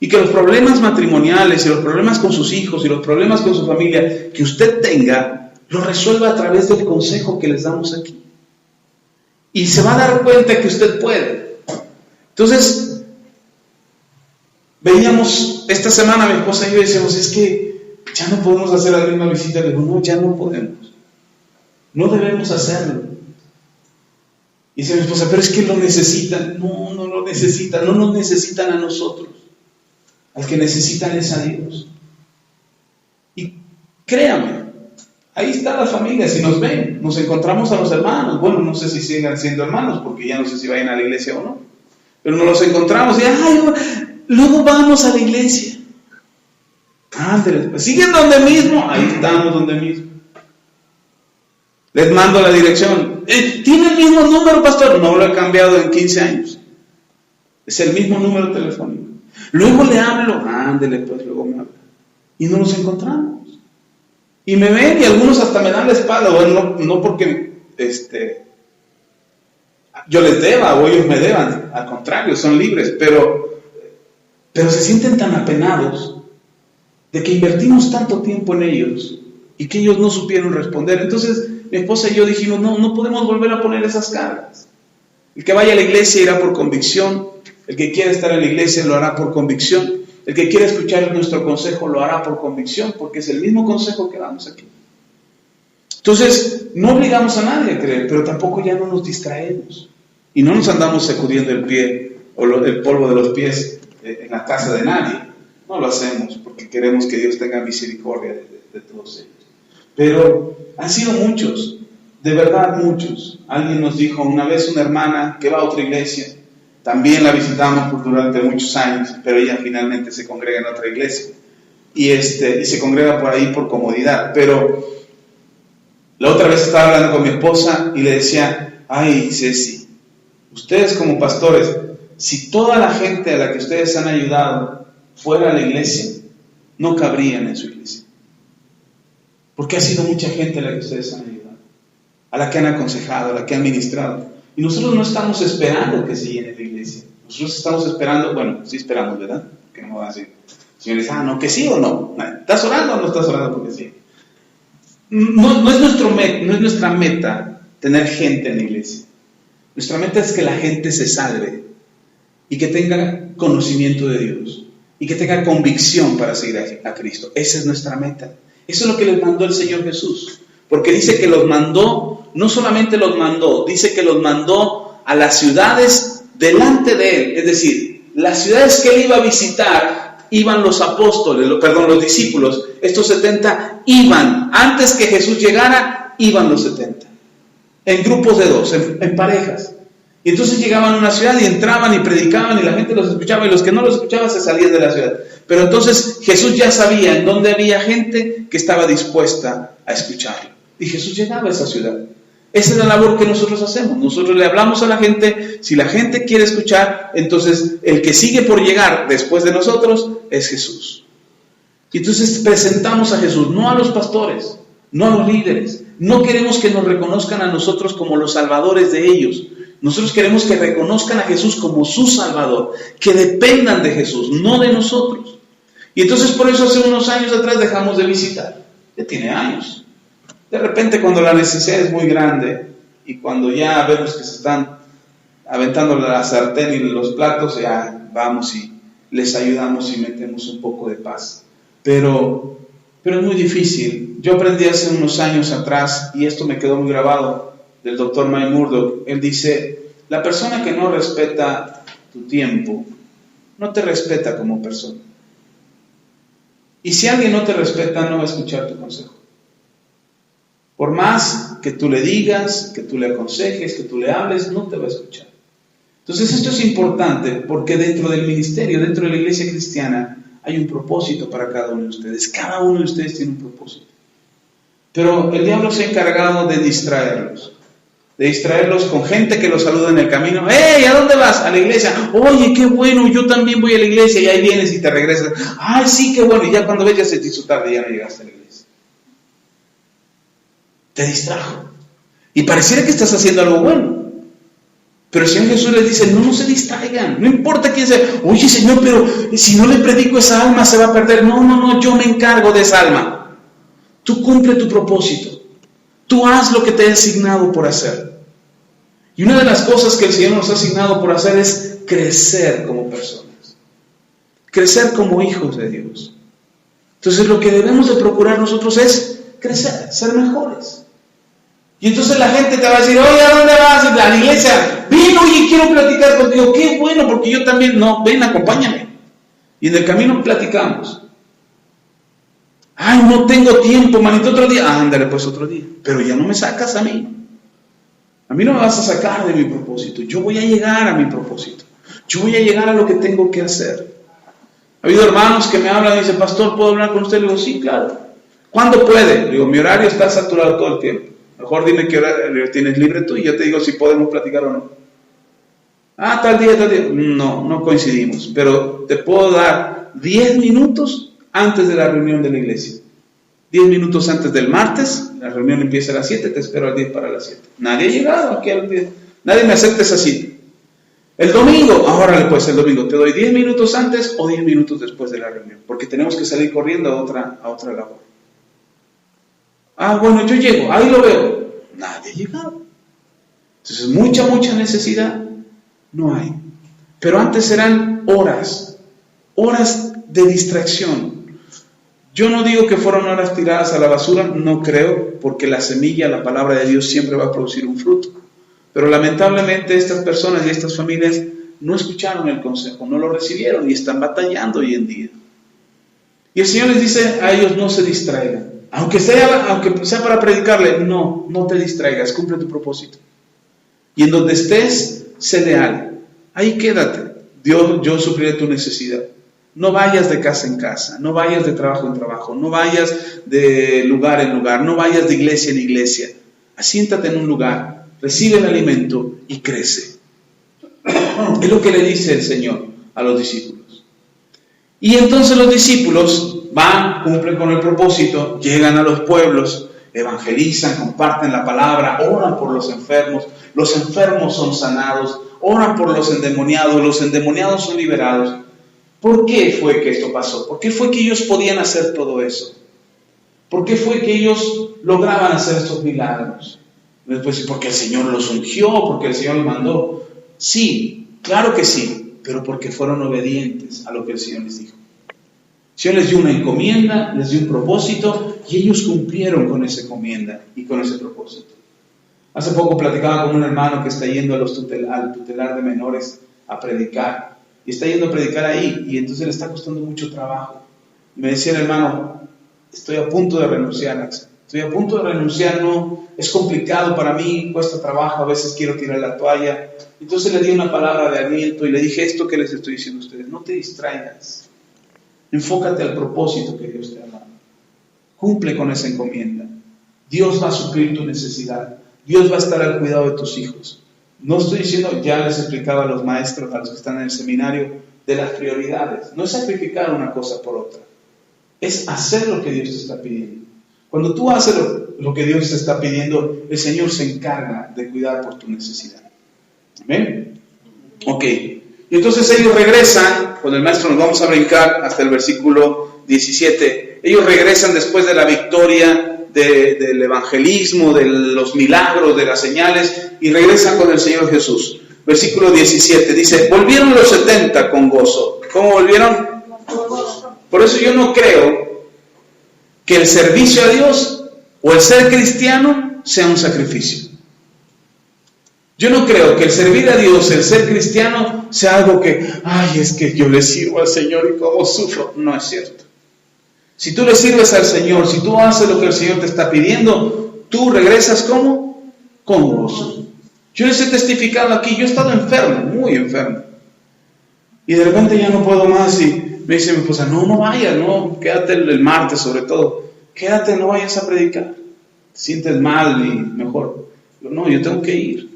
Y que los problemas matrimoniales y los problemas con sus hijos y los problemas con su familia que usted tenga, los resuelva a través del consejo que les damos aquí. Y se va a dar cuenta que usted puede. Entonces, veíamos esta semana mi esposa y yo decíamos, es que ya no podemos hacer la misma visita. Le digo, no, ya no podemos. No debemos hacerlo. Y dice mi esposa, pero es que lo necesitan. No, no lo necesitan. No nos necesitan a nosotros. Al que necesitan es a Dios. Y créanme, ahí está la familia. Si nos ven, nos encontramos a los hermanos. Bueno, no sé si sigan siendo hermanos, porque ya no sé si vayan a la iglesia o no. Pero nos los encontramos y luego vamos a la iglesia. Ándale, pues siguen donde mismo. Ahí estamos donde mismo. Les mando la dirección. ¿Tiene el mismo número, pastor? No lo he cambiado en 15 años. Es el mismo número telefónico. Luego le hablo. Ándele, pues luego me habla. Y no nos encontramos. Y me ven y algunos hasta me dan la espalda. Bueno, no porque yo les deba o ellos me deban. Al contrario, son libres. Pero se sienten tan apenados de que invertimos tanto tiempo en ellos y que ellos no supieron responder. Entonces mi esposa y yo dijimos, no podemos volver a poner esas cargas. El que vaya a la iglesia irá por convicción, el que quiera estar en la iglesia lo hará por convicción, el que quiera escuchar nuestro consejo lo hará por convicción, porque es el mismo consejo que damos aquí. Entonces, no obligamos a nadie a creer, pero tampoco ya no nos distraemos, y no nos andamos sacudiendo el pie, o el polvo de los pies en la casa de nadie. No lo hacemos, porque queremos que Dios tenga misericordia de todos ellos. Pero han sido muchos, de verdad muchos. Alguien nos dijo una vez, una hermana que va a otra iglesia, también la visitamos durante muchos años, pero ella finalmente se congrega en otra iglesia y se congrega por ahí por comodidad. Pero la otra vez estaba hablando con mi esposa y le decía, ay Ceci, ustedes como pastores, si toda la gente a la que ustedes han ayudado fuera a la iglesia, no cabrían en su iglesia. Porque ha sido mucha gente a la que ustedes han ayudado, a la que han aconsejado, a la que han ministrado. Y nosotros no estamos esperando que se llene la iglesia. Nosotros estamos esperando, bueno, sí esperamos, ¿verdad? Que no va a decir, señores, no, que sí o no. ¿Estás orando o no estás orando porque sí? No es nuestra meta tener gente en la iglesia. Nuestra meta es que la gente se salve y que tenga conocimiento de Dios y que tenga convicción para seguir a Cristo. Esa es nuestra meta. Eso es lo que les mandó el Señor Jesús. Porque dice que los mandó, no solamente los mandó, dice que los mandó a las ciudades delante de Él. Es decir, las ciudades que Él iba a visitar, iban los apóstoles, los discípulos. Estos 70 iban, antes que Jesús llegara, iban los 70. En grupos de 2, en parejas. Y entonces llegaban a una ciudad y entraban y predicaban y la gente los escuchaba y los que no los escuchaban se salían de la ciudad. Pero entonces Jesús ya sabía en dónde había gente que estaba dispuesta a escucharlo. Y Jesús llegaba a esa ciudad. Esa es la labor que nosotros hacemos. Nosotros le hablamos a la gente. Si la gente quiere escuchar, entonces el que sigue por llegar después de nosotros es Jesús. Y entonces presentamos a Jesús, no a los pastores, no a los líderes. No queremos que nos reconozcan a nosotros como los salvadores de ellos. Nosotros queremos que reconozcan a Jesús como su Salvador, que dependan de Jesús, no de nosotros. Y entonces por eso hace unos años atrás dejamos de visitar. Ya tiene años. De repente cuando la necesidad es muy grande y cuando ya vemos que se están aventando la sartén y los platos, ya vamos y les ayudamos y metemos un poco de paz. Pero es muy difícil. Yo aprendí hace unos años atrás, y esto me quedó muy grabado, del doctor Mike Murdock. Él dice, la persona que no respeta tu tiempo, no te respeta como persona. Y si alguien no te respeta, no va a escuchar tu consejo. Por más que tú le digas, que tú le aconsejes, que tú le hables, no te va a escuchar. Entonces esto es importante porque dentro del ministerio, dentro de la iglesia cristiana, hay un propósito para cada uno de ustedes. Cada uno de ustedes tiene un propósito. Pero el diablo se ha encargado de distraerlos con gente que los saluda en el camino. ¡Hey! ¿A dónde vas? A la iglesia. Oye, qué bueno, yo también voy a la iglesia. Y ahí vienes y te regresas. ¡Ay, sí, qué bueno! Y ya cuando ves ya se te hizo tarde, ya no llegaste a la iglesia. Te distrajo. Y pareciera que estás haciendo algo bueno. Pero el Señor Jesús les dice, no se distraigan. No importa quién sea. Oye, Señor, pero si no le predico esa alma se va a perder. No, yo me encargo de esa alma. Tú cumple tu propósito. Tú haz lo que te he asignado por hacer. Y una de las cosas que el Señor nos ha asignado por hacer es crecer como personas. Crecer como hijos de Dios. Entonces lo que debemos de procurar nosotros es crecer, ser mejores. Y entonces la gente te va a decir, oye, ¿a dónde vas? A la iglesia. Ven, oye, quiero platicar contigo. Qué bueno, porque yo también. No, ven, acompáñame. Y en el camino platicamos. Ay, no tengo tiempo, manito, otro día. Ándale, pues otro día. Pero ya no me sacas a mí. A mí no me vas a sacar de mi propósito. Yo voy a llegar a mi propósito. Yo voy a llegar a lo que tengo que hacer. Ha habido hermanos que me hablan y dicen, pastor, ¿puedo hablar con usted? Le digo, sí, claro. ¿Cuándo puede? Le digo, mi horario está saturado todo el tiempo. Mejor dime qué horario tienes libre tú y yo te digo si podemos platicar o no. Tal día. No coincidimos. Pero te puedo dar 10 minutos antes de la reunión de la iglesia. 10 minutos antes del martes, la reunión empieza a las 7, te espero al 10 para las 7. Nadie ha llegado aquí al 10. Nadie me acepta esa cita. El domingo, el domingo, te doy 10 minutos antes o 10 minutos después de la reunión, porque tenemos que salir corriendo a otra labor. Bueno, yo llego, ahí lo veo. Nadie ha llegado. Entonces, mucha necesidad no hay. Pero antes eran horas de distracción. Yo no digo que fueron horas tiradas a la basura, no creo, porque la semilla, la palabra de Dios siempre va a producir un fruto. Pero lamentablemente estas personas y estas familias no escucharon el consejo, no lo recibieron y están batallando hoy en día. Y el Señor les dice a ellos, no se distraigan. Aunque sea para predicarle, no te distraigas, cumple tu propósito. Y en donde estés, sé leal. Ahí quédate. Yo supliré tu necesidad. No vayas de casa en casa, no vayas de trabajo en trabajo, no vayas de lugar en lugar, no vayas de iglesia en iglesia. Asiéntate en un lugar, recibe el alimento y crece. Es lo que le dice el Señor a los discípulos. Y entonces los discípulos van, cumplen con el propósito, llegan a los pueblos evangelizan, comparten la palabra, oran por los enfermos son sanados, oran por los endemoniados son liberados. ¿Por qué fue que esto pasó? ¿Por qué fue que ellos podían hacer todo eso? ¿Por qué fue que ellos lograban hacer estos milagros? Después, porque el Señor los ungió, porque el Señor los mandó. Sí, claro que sí, pero porque fueron obedientes a lo que el Señor les dijo. El Señor les dio una encomienda, les dio un propósito, y ellos cumplieron con esa encomienda y con ese propósito. Hace poco platicaba con un hermano que está yendo al tutelar de menores a predicar, y está yendo a predicar ahí, y entonces le está costando mucho trabajo. Me decía el hermano, estoy a punto de renunciar, Axel. Estoy a punto de renunciar, no, es complicado para mí, cuesta trabajo, a veces quiero tirar la toalla. Entonces le di una palabra de aliento y le dije esto que les estoy diciendo a ustedes, no te distraigas, enfócate al propósito que Dios te ha dado, cumple con esa encomienda, Dios va a suplir tu necesidad, Dios va a estar al cuidado de tus hijos. No estoy diciendo, ya les explicaba a los maestros, a los que están en el seminario, de las prioridades, no es sacrificar una cosa por otra, es hacer lo que Dios te está pidiendo. Cuando tú haces lo que Dios te está pidiendo, el Señor se encarga de cuidar por tu necesidad. ¿Amén? Ok. Y entonces ellos regresan, con el maestro nos vamos a brincar hasta el versículo 17. Ellos regresan después de la victoria del evangelismo, de los milagros, de las señales, y regresan con el Señor Jesús. Versículo 17 dice, volvieron los 70 con gozo. ¿Cómo volvieron? Por eso yo no creo que el servicio a Dios o el ser cristiano sea un sacrificio. Yo no creo que el servir a Dios, el ser cristiano, sea algo que, ay, es que yo le sirvo al Señor y cómo sufro. No es cierto. Si tú le sirves al Señor, si tú haces lo que el Señor te está pidiendo, tú regresas ¿cómo? Con gozo. Yo les he testificado aquí, yo he estado enfermo, muy enfermo. Y de repente ya no puedo más y me dice mi esposa, no vayas, no, quédate el martes sobre todo, quédate, no vayas a predicar, te sientes mal y mejor. No, yo tengo que ir.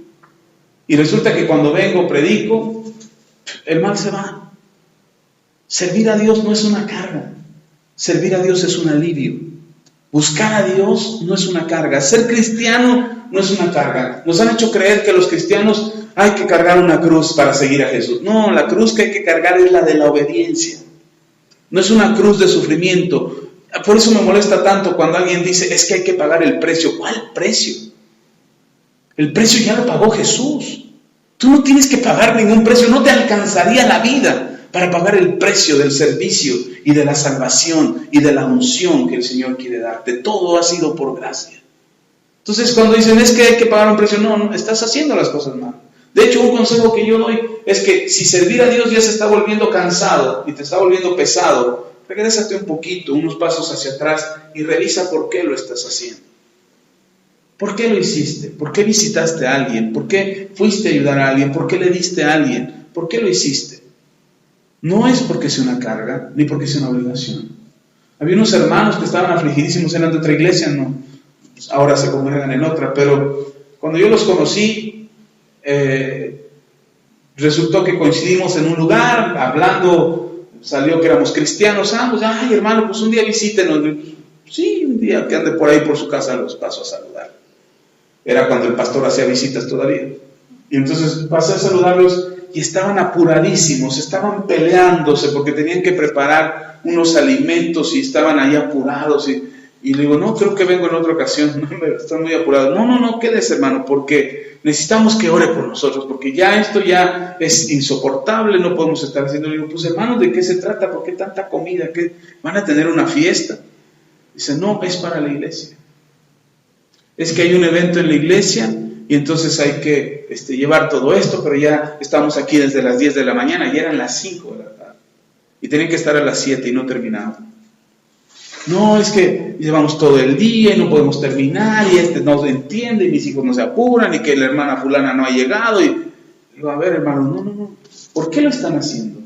Y resulta que cuando vengo, predico, el mal se va. Servir a Dios no es una carga, servir a Dios es un alivio. Buscar a Dios no es una carga, ser cristiano no es una carga. Nos han hecho creer que los cristianos hay que cargar una cruz para seguir a Jesús. No, la cruz que hay que cargar es la de la obediencia. No es una cruz de sufrimiento. Por eso me molesta tanto cuando alguien dice, es que hay que pagar el precio. ¿Cuál precio? El precio ya lo pagó Jesús. Tú no tienes que pagar ningún precio. No te alcanzaría la vida para pagar el precio del servicio y de la salvación y de la unción que el Señor quiere darte. Todo ha sido por gracia. Entonces cuando dicen, es que hay que pagar un precio, no, estás haciendo las cosas mal. De hecho, un consejo que yo doy es que si servir a Dios ya se está volviendo cansado y te está volviendo pesado, regrésate un poquito, unos pasos hacia atrás y revisa por qué lo estás haciendo. ¿Por qué lo hiciste? ¿Por qué visitaste a alguien? ¿Por qué fuiste a ayudar a alguien? ¿Por qué le diste a alguien? ¿Por qué lo hiciste? No es porque sea una carga, ni porque sea una obligación. Había unos hermanos que estaban afligidísimos, eran de otra iglesia, no, ahora se congregan en otra, pero cuando yo los conocí, resultó que coincidimos en un lugar, hablando, salió que éramos cristianos, pues, ay hermano, pues un día visítenos. Sí, un día que ande por ahí por su casa los paso a saludar. Era cuando el pastor hacía visitas todavía. Y entonces pasé a saludarlos y estaban apuradísimos, estaban peleándose porque tenían que preparar unos alimentos y estaban ahí apurados. Y le digo, no, creo que vengo en otra ocasión, están muy apurados. No, quédese hermano, porque necesitamos que ore por nosotros, porque ya esto ya es insoportable, no podemos estar haciendo. Le digo, pues hermanos, ¿de qué se trata? ¿Por qué tanta comida? ¿Qué? ¿Van a tener una fiesta? Dice, no, es para la iglesia. Es que hay un evento en la iglesia y entonces hay que llevar todo esto, pero ya estamos aquí desde las 10 de la mañana, ya eran las 5 de la tarde. Y tenían que estar a las 7 y no terminaban. No, es que llevamos todo el día y no podemos terminar y no entiende y mis hijos no se apuran y que la hermana fulana no ha llegado. Y digo, a ver hermano, no, ¿por qué lo están haciendo?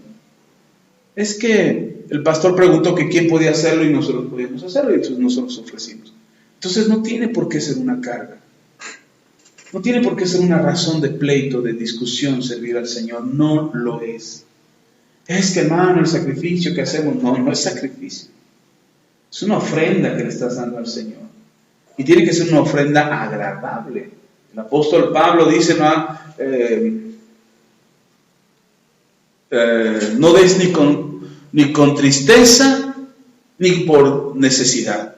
Es que el pastor preguntó que quién podía hacerlo y nosotros podíamos hacerlo y entonces nosotros ofrecimos. Entonces no tiene por qué ser una carga, no tiene por qué ser una razón de pleito, de discusión servir al Señor, no lo es. Es que hermano, el sacrificio que hacemos, no es sacrificio. Es una ofrenda que le estás dando al Señor. Y tiene que ser una ofrenda agradable. El apóstol Pablo dice, no des ni con tristeza ni por necesidad.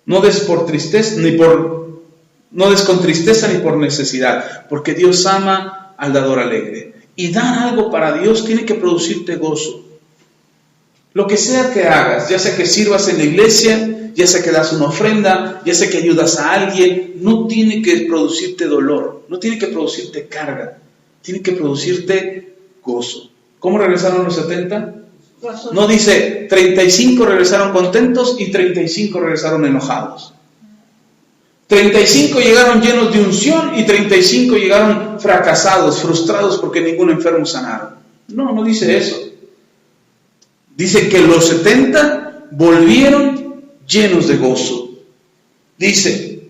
No des por tristeza no des con tristeza ni por necesidad, porque Dios ama al dador alegre. Y dar algo para Dios tiene que producirte gozo. Lo que sea que hagas, ya sea que sirvas en la iglesia, ya sea que das una ofrenda, ya sea que ayudas a alguien, no tiene que producirte dolor, no tiene que producirte carga, tiene que producirte gozo. ¿Cómo regresaron los 70? No dice 35 regresaron contentos y 35 regresaron enojados. 35 llegaron llenos de unción y 35 llegaron fracasados, frustrados porque ningún enfermo sanaron. No dice eso. Dice que los 70 volvieron llenos de gozo. Dice,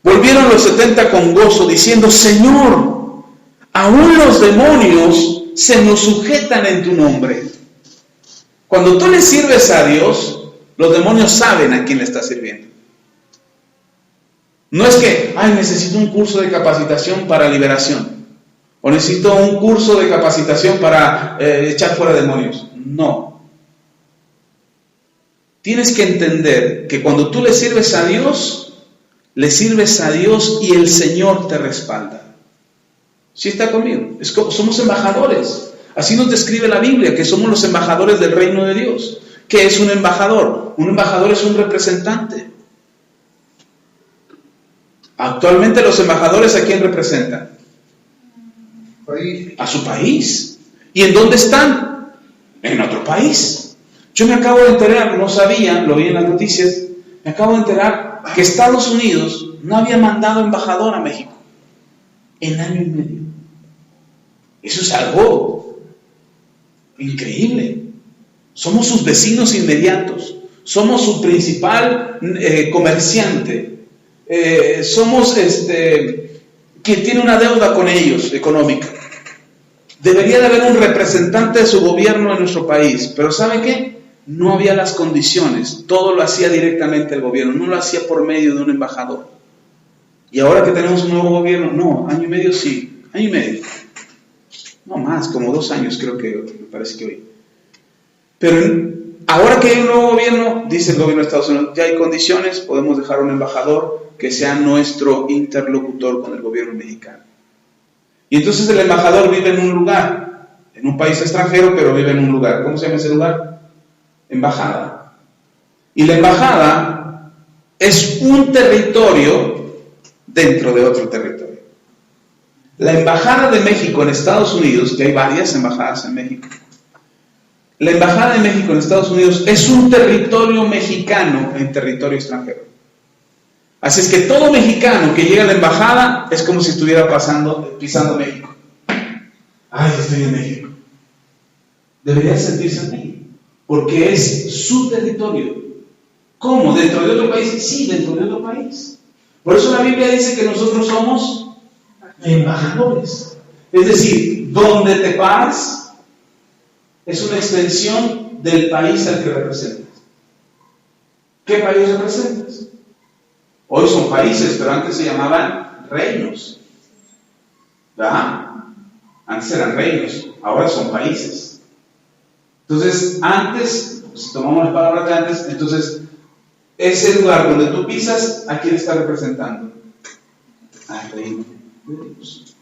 volvieron los 70 con gozo, diciendo, Señor, aún los demonios se nos sujetan en tu nombre. Cuando tú le sirves a Dios, los demonios saben a quién le estás sirviendo. No es que, necesito un curso de capacitación para liberación, o necesito un curso de capacitación para echar fuera demonios. No. Tienes que entender que cuando tú le sirves a Dios y el Señor te respalda. ¿Sí está conmigo? Es como, somos embajadores. Así nos describe la Biblia, que somos los embajadores del reino de Dios. ¿Qué es un embajador? Un embajador es un representante. Actualmente los embajadores, ¿a quién representan? A su país. ¿Y en dónde están? En otro país. Yo me acabo de enterar, no sabía, lo vi en las noticias, me acabo de enterar que Estados Unidos no había mandado embajador a México en año y medio. Eso es algo increíble. Somos sus vecinos inmediatos, somos su principal comerciante. Somos quien tiene una deuda con ellos económica. Debería de haber un representante de su gobierno en nuestro país, pero ¿sabe qué? No había las condiciones, todo lo hacía directamente el gobierno, no lo hacía por medio de un embajador. Y ahora que tenemos un nuevo gobierno, no, año y medio sí, año y medio, no más, como 2 años creo que me parece que hoy. Pero ahora que hay un nuevo gobierno, dice el gobierno de Estados Unidos, ya hay condiciones, podemos dejar un embajador que sea nuestro interlocutor con el gobierno mexicano. Y entonces el embajador vive en un lugar, en un país extranjero, pero vive en un lugar. ¿Cómo se llama ese lugar? Embajada. Y la embajada es un territorio dentro de otro territorio. La embajada de México en Estados Unidos, que hay varias embajadas en México, la embajada de México en Estados Unidos es un territorio mexicano en territorio extranjero. Así es que todo mexicano que llega a la embajada es como si estuviera pisando México. Ay, estoy en México. Debería sentirse en México, porque es su territorio. ¿Cómo? ¿Dentro de otro país? Sí, dentro de otro país. Por eso la Biblia dice que nosotros somos embajadores. Es decir, donde te pares es una extensión del país al que representas. ¿Qué país representas? Hoy son países, pero antes se llamaban reinos. ¿Verdad? Antes eran reinos, ahora son países. Entonces, antes, si tomamos las palabras de antes, entonces, ese lugar donde tú pisas, ¿a quién está representando? Al reino de Dios.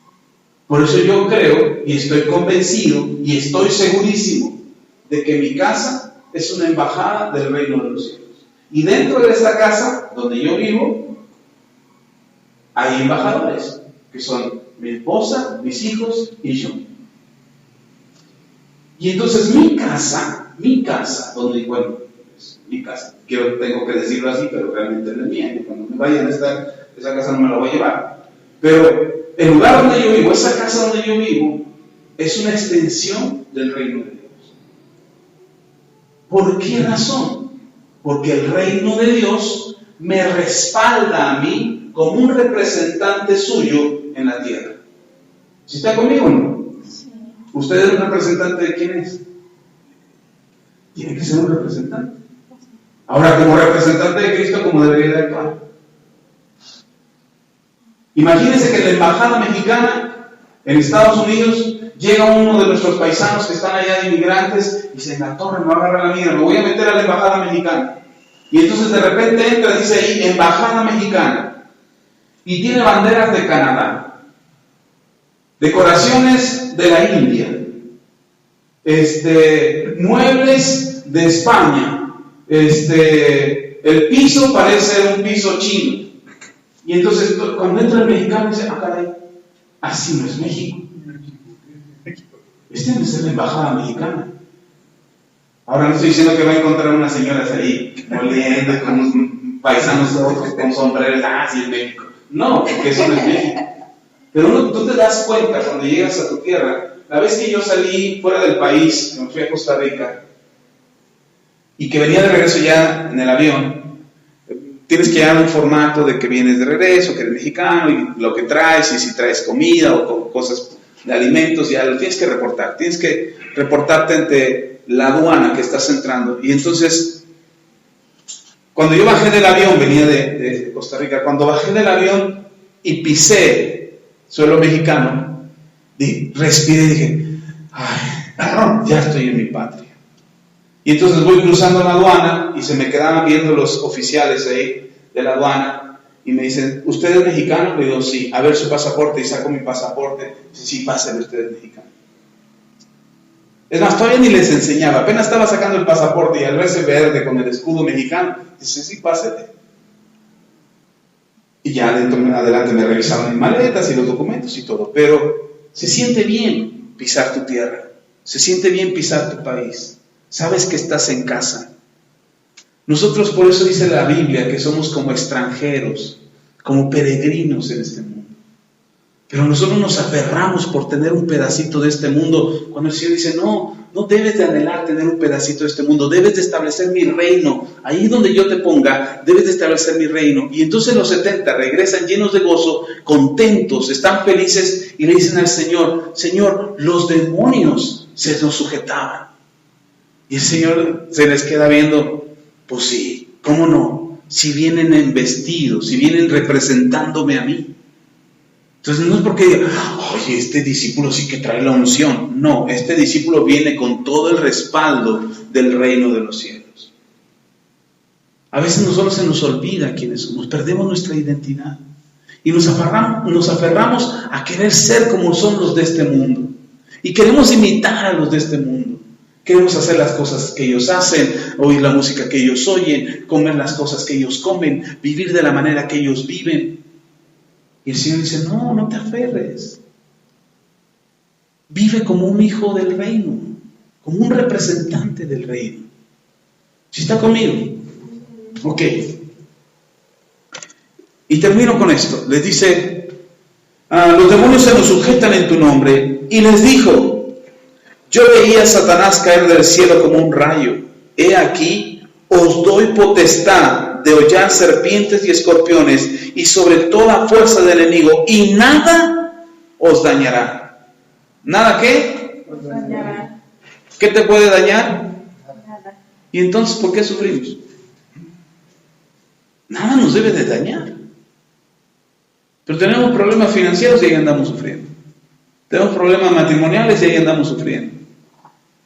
Por eso yo creo, y estoy convencido, y estoy segurísimo, de que mi casa es una embajada del reino de los cielos. Y dentro de esta casa, donde yo vivo, hay embajadores, que son mi esposa, mis hijos y yo. Y entonces mi casa, donde, bueno, es mi casa, tengo que decirlo así, pero realmente no es mía, y cuando me vayan a estar, esa casa no me la voy a llevar. Pero el lugar donde yo vivo, esa casa donde yo vivo, es una extensión del reino de Dios. ¿Por qué razón? Porque el reino de Dios me respalda a mí como un representante suyo en la tierra. ¿Sí está conmigo o no? Sí. ¿Usted es un representante de quién es? Tiene que ser un representante. Ahora, como representante de Cristo, ¿cómo debería de actuar? Imagínense que en la embajada mexicana en Estados Unidos llega uno de nuestros paisanos que están allá de inmigrantes y dice, en la torre me va a agarrar la mía, me voy a meter a la embajada mexicana. Y entonces de repente entra, dice ahí, embajada mexicana. Y tiene banderas de Canadá, decoraciones de la India, muebles de España, el piso parece un piso chino. Y entonces cuando entra el mexicano dice, ah, caray, así no es México. Esta es la embajada mexicana. Ahora no estoy diciendo que va a encontrar unas señoras ahí oliendo con unos paisanos con sombreros, ah, sí es México. No, porque eso no es México. Pero tú te das cuenta cuando llegas a tu tierra. La vez que yo salí fuera del país, que me fui a Costa Rica, y que venía de regreso ya en el avión, tienes que dar un formato de que vienes de regreso, que eres mexicano, y lo que traes, y si traes comida o cosas de alimentos, ya lo tienes que reportar. Tienes que reportarte ante la aduana que estás entrando. Y entonces, cuando yo bajé del avión, venía de Costa Rica, cuando bajé del avión y pisé suelo mexicano, respiré y dije, ay, ya estoy en mi patria. Y entonces voy cruzando la aduana y se me quedaban viendo los oficiales ahí de la aduana y me dicen, ¿usted es mexicano? Le digo, sí. A ver su pasaporte, y saco mi pasaporte. Dice, sí, pásale, usted es mexicano. Es más, todavía ni les enseñaba, apenas estaba sacando el pasaporte y al verse verde con el escudo mexicano, dice, sí, pásale. Y ya adelante me revisaron mis maletas y los documentos y todo, pero se siente bien pisar tu tierra, se siente bien pisar tu país. Sabes que estás en casa. Nosotros, por eso dice la Biblia, que somos como extranjeros, como peregrinos en este mundo. Pero nosotros nos aferramos por tener un pedacito de este mundo, cuando el Señor dice, no debes de anhelar tener un pedacito de este mundo, debes de establecer mi reino, ahí donde yo te ponga, debes de establecer mi reino. Y entonces los 70 regresan llenos de gozo, contentos, están felices y le dicen al Señor, Señor, los demonios se nos sujetaban. Y el Señor se les queda viendo, pues sí, ¿cómo no? Si vienen en vestido, si vienen representándome a mí. Entonces no es porque diga, oye, este discípulo sí que trae la unción. No, este discípulo viene con todo el respaldo del reino de los cielos. A veces nosotros se nos olvida quiénes somos, perdemos nuestra identidad. Y nos aferramos a querer ser como son los de este mundo. Y queremos imitar a los de este mundo. Queremos hacer las cosas que ellos hacen, oír la música que ellos oyen, comer las cosas que ellos comen, vivir de la manera que ellos viven. Y el Señor dice, no te aferres. Vive como un hijo del reino, como un representante del reino. ¿Sí está conmigo? Ok. Y termino con esto. Les dice, los demonios se nos sujetan en tu nombre. Y les dijo, yo veía a Satanás caer del cielo como un rayo. He aquí, os doy potestad de hollar serpientes y escorpiones y sobre toda fuerza del enemigo, y nada os dañará. ¿Nada qué? Os dañará. ¿Qué te puede dañar? Nada. ¿Y entonces por qué sufrimos? Nada nos debe de dañar. Pero tenemos problemas financieros y ahí andamos sufriendo. Tenemos problemas matrimoniales y ahí andamos sufriendo.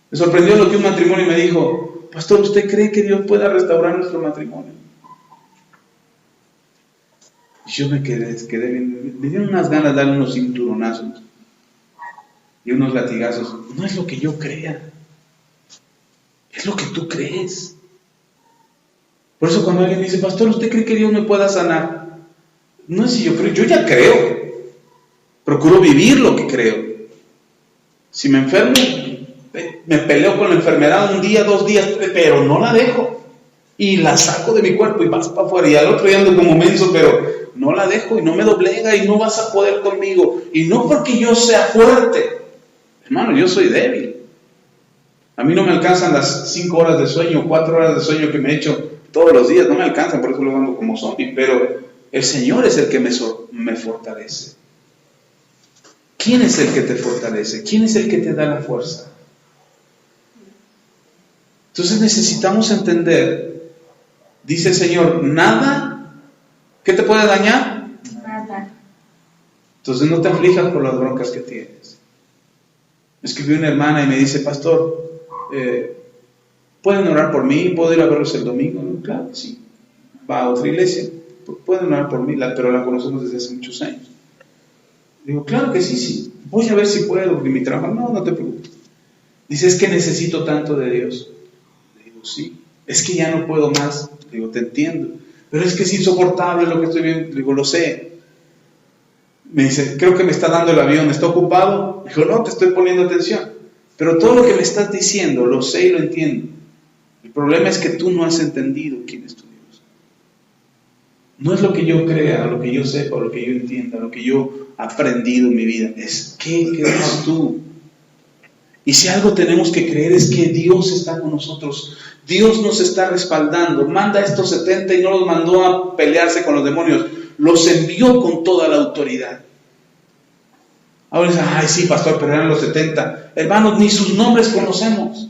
Me sorprendió lo que un matrimonio me dijo, pastor, ¿usted cree que Dios pueda restaurar nuestro matrimonio? Y yo me quedé bien, me dieron unas ganas de darle unos cinturonazos y unos latigazos. No es lo que yo crea, es lo que tú crees. Por eso cuando alguien me dice, pastor, ¿usted cree que Dios me pueda sanar? No es si yo creo, yo ya creo. Procuro vivir lo que creo. Si me enfermo, me peleo con la enfermedad un día, 2 días, pero no la dejo. Y la saco de mi cuerpo y vas para afuera. Y al otro día ando como menso, pero no la dejo y no me doblega y no vas a poder conmigo. Y no porque yo sea fuerte. Hermano, yo soy débil. A mí no me alcanzan las 5 horas de sueño, 4 horas de sueño que me echo todos los días. No me alcanzan, por eso lo ando como zombie. Pero el Señor es el que me fortalece. ¿Quién es el que te fortalece? ¿Quién es el que te da la fuerza? Entonces necesitamos entender Dice el Señor, nada, ¿qué te puede dañar? Nada. Entonces no te aflijas por las broncas que tienes. Me escribió una hermana y me dice, pastor, ¿pueden orar por mí? ¿Puedo ir a verlos el domingo? No, claro que sí. Va a otra iglesia. Pueden orar por mí, pero la conocemos desde hace muchos años. Digo, claro que sí. Voy a ver si puedo, porque mi trabajo, no te preocupes. Dice, es que necesito tanto de Dios. Le digo, sí. Es que ya no puedo más. Le digo, te entiendo. Pero es que es insoportable lo que estoy viendo. Le digo, lo sé. Me dice, creo que me está dando el avión, ¿está ocupado? Dijo, no, te estoy poniendo atención. Pero todo lo que me estás diciendo, lo sé y lo entiendo. El problema es que tú no has entendido quién es tu Dios. No es lo que yo crea, lo que yo sepa, lo que yo entienda, lo que yo he aprendido en mi vida. Es ¿qué crees tú? Y si algo tenemos que creer es que Dios está con nosotros. Dios nos está respaldando. Manda a estos 70 y no los mandó a pelearse con los demonios. Los envió con toda la autoridad. Ahora dicen, ay sí, pastor, pero eran los 70. Hermanos, ni sus nombres conocemos.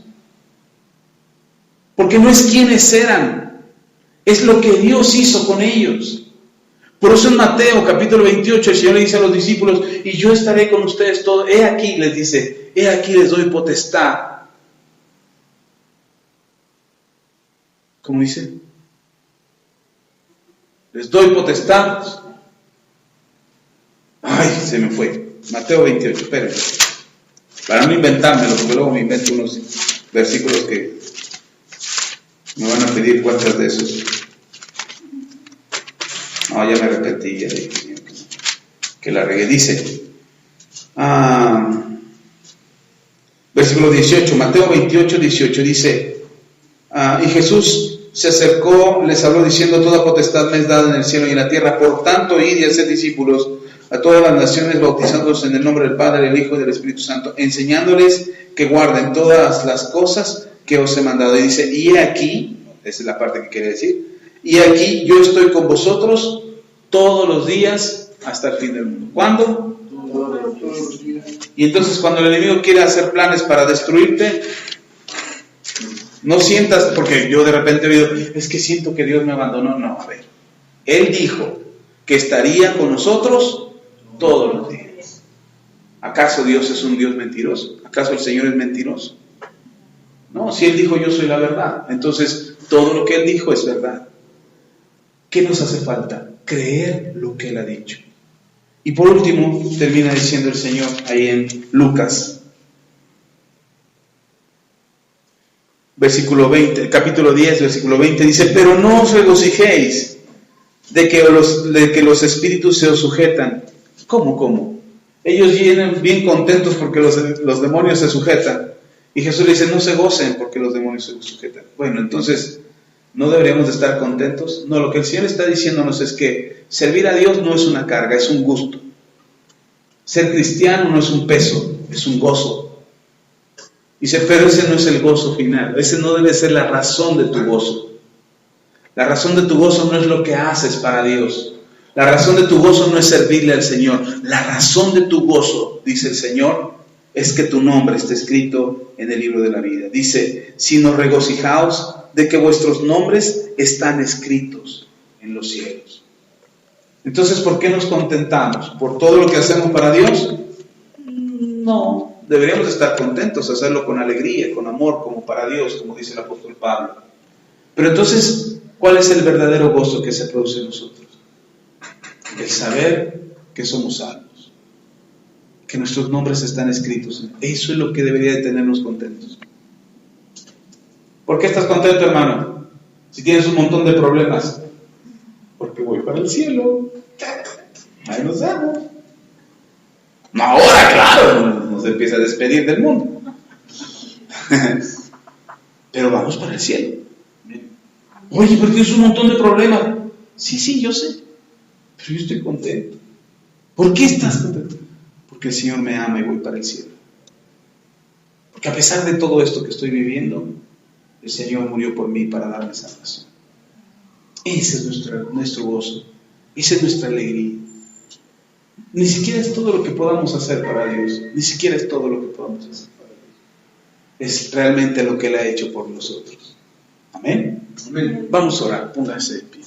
Porque no es quiénes eran, es lo que Dios hizo con ellos. Por eso en Mateo capítulo 28 el Señor le dice a los discípulos, y yo estaré con ustedes todos. He aquí, les dice, he aquí les doy potestad. ¿Cómo dice? Les doy potestad. Ay, se me fue. Mateo 28, espérenme. Para no inventármelo, porque luego me invento unos versículos que me van a pedir cuántas de esos. No, ya me repetí, ya dije que la regué. Dice, versículo 18, Mateo 28, 18, dice, y Jesús se acercó, les habló diciendo, toda potestad me es dada en el cielo y en la tierra, por tanto, id y haced discípulos a todas las naciones, bautizándolos en el nombre del Padre, del Hijo y del Espíritu Santo, enseñándoles que guarden todas las cosas que os he mandado. Y dice, y aquí, esa es la parte que quiere decir, y aquí yo estoy con vosotros todos los días hasta el fin del mundo. ¿Cuándo? Todos los días. Y entonces cuando el enemigo quiere hacer planes para destruirte, no sientas, porque yo de repente he oído, es que siento que Dios me abandonó. No, a ver, Él dijo que estaría con nosotros todos los días. ¿Acaso Dios es un Dios mentiroso? ¿Acaso el Señor es mentiroso? No, si Él dijo yo soy la verdad, entonces todo lo que Él dijo es verdad. ¿Qué nos hace falta? Creer lo que Él ha dicho. Y por último, termina diciendo el Señor ahí en Lucas, versículo 20, capítulo 10, versículo 20, dice, pero no os regocijéis de que los espíritus se os sujetan. ¿Cómo? Ellos vienen bien contentos porque los demonios se sujetan. Y Jesús le dice, no se gocen porque los demonios se sujetan. Bueno, entonces, ¿no deberíamos de estar contentos? No, lo que el Señor está diciéndonos es que servir a Dios no es una carga, es un gusto. Ser cristiano no es un peso, es un gozo. Dice, pero ese no es el gozo final, ese no debe ser la razón de tu gozo. La razón de tu gozo no es lo que haces para Dios. La razón de tu gozo no es servirle al Señor. La razón de tu gozo, dice el Señor, es que tu nombre esté escrito en el libro de la vida. Dice, sino regocijaos de que vuestros nombres están escritos en los cielos. Entonces, ¿por qué nos contentamos? ¿Por todo lo que hacemos para Dios? No, deberíamos estar contentos, hacerlo con alegría, con amor, como para Dios, como dice el apóstol Pablo. Pero entonces, ¿cuál es el verdadero gozo que se produce en nosotros? El saber que somos salvos, que nuestros nombres están escritos. Eso es lo que debería de tenernos contentos. ¿Por qué estás contento, hermano? Si tienes un montón de problemas. Porque voy para el cielo. Ahí nos vemos. No, ahora, claro, nos empieza a despedir del mundo. Pero vamos para el cielo. Oye, pero tienes un montón de problemas. Sí, yo sé. Pero yo estoy contento. ¿Por qué estás contento? Porque el Señor me ama y voy para el cielo. Porque a pesar de todo esto que estoy viviendo, el Señor murió por mí para darme salvación. Ese es nuestro gozo. Esa es nuestra alegría. Ni siquiera es todo lo que podamos hacer para Dios. Ni siquiera es todo lo que podamos hacer para Dios. Es realmente lo que Él ha hecho por nosotros. Amén. Amén. Vamos a orar, póngase de pie.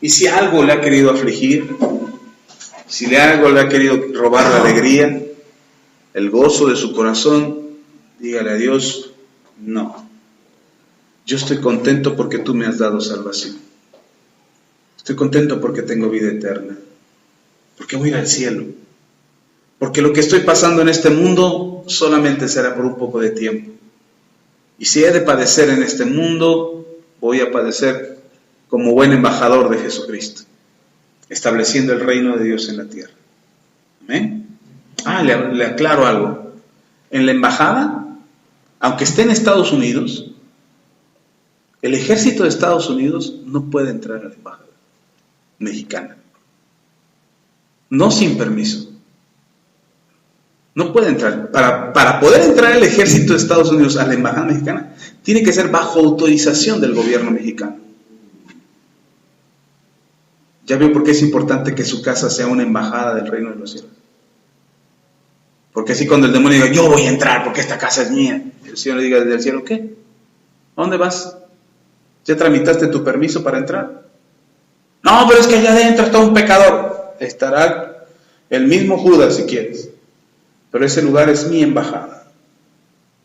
Y si algo le ha querido afligir, si algo le ha querido robar la alegría, el gozo de su corazón, dígale a Dios, no. Yo estoy contento porque tú me has dado salvación. Estoy contento porque tengo vida eterna. Porque voy a ir al cielo. Porque lo que estoy pasando en este mundo solamente será por un poco de tiempo. Y si he de padecer en este mundo, voy a padecer como buen embajador de Jesucristo, estableciendo el reino de Dios en la tierra. ¿Amén? Le aclaro algo. En la embajada, aunque esté en Estados Unidos, el ejército de Estados Unidos no puede entrar a la embajada mexicana. No sin permiso. No puede entrar. Para poder entrar el ejército de Estados Unidos a la embajada mexicana, tiene que ser bajo autorización del gobierno mexicano. ¿Ya vio por qué es importante que su casa sea una embajada del reino de los cielos? Porque así cuando el demonio diga, yo voy a entrar porque esta casa es mía, el Señor le diga desde el cielo, ¿qué? ¿A dónde vas? ¿Ya tramitaste tu permiso para entrar? No, pero es que allá adentro está un pecador. Estará el mismo Judas si quieres. Pero ese lugar es mi embajada.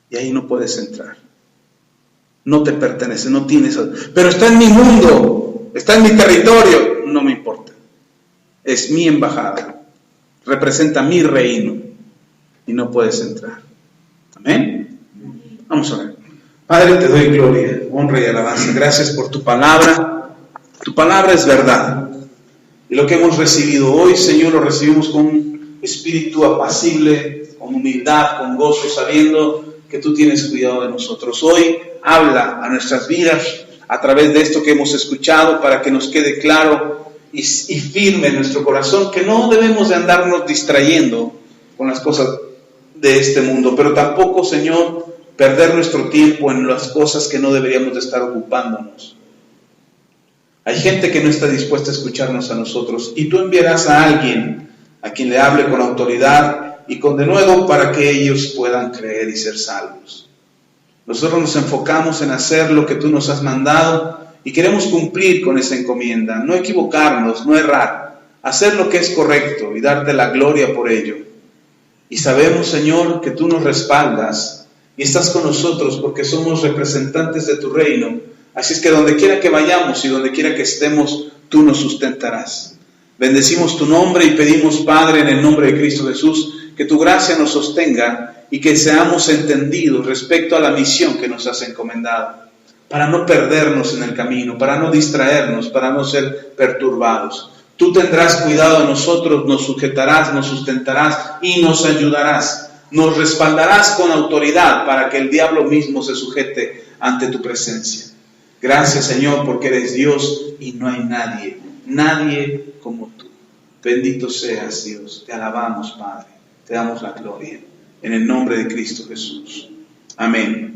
Y ahí no puedes entrar. No te pertenece, no tienes... Pero está en mi mundo, está en mi territorio. No me importa. Es mi embajada. Representa mi reino. Y no puedes entrar. Amén. Vamos a ver. Padre, te doy gloria, honra y alabanza. Gracias por tu palabra. Tu palabra es verdad. Y lo que hemos recibido hoy, Señor, lo recibimos con un espíritu apacible, con humildad, con gozo, sabiendo que tú tienes cuidado de nosotros. Hoy habla a nuestras vidas a través de esto que hemos escuchado para que nos quede claro y firme en nuestro corazón que no debemos de andarnos distrayendo con las cosas de este mundo, pero tampoco, Señor, perder nuestro tiempo en las cosas que no deberíamos de estar ocupándonos. Hay gente que no está dispuesta a escucharnos a nosotros y tú enviarás a alguien a quien le hable con autoridad y con denuedo para que ellos puedan creer y ser salvos. Nosotros nos enfocamos en hacer lo que tú nos has mandado y queremos cumplir con esa encomienda, no equivocarnos, no errar, hacer lo que es correcto y darte la gloria por ello. Y sabemos, Señor, que tú nos respaldas y estás con nosotros porque somos representantes de tu reino. Así es que donde quiera que vayamos y donde quiera que estemos, tú nos sustentarás. Bendecimos tu nombre y pedimos, Padre, en el nombre de Cristo Jesús, que tu gracia nos sostenga y que seamos entendidos respecto a la misión que nos has encomendado, para no perdernos en el camino, para no distraernos, para no ser perturbados. Tú tendrás cuidado de nosotros, nos sujetarás, nos sustentarás y nos ayudarás. Nos respaldarás con autoridad para que el diablo mismo se sujete ante tu presencia. Gracias, Señor, porque eres Dios y no hay nadie como tú. Bendito seas, Dios. Te alabamos, Padre. Te damos la gloria. En el nombre de Cristo Jesús. Amén.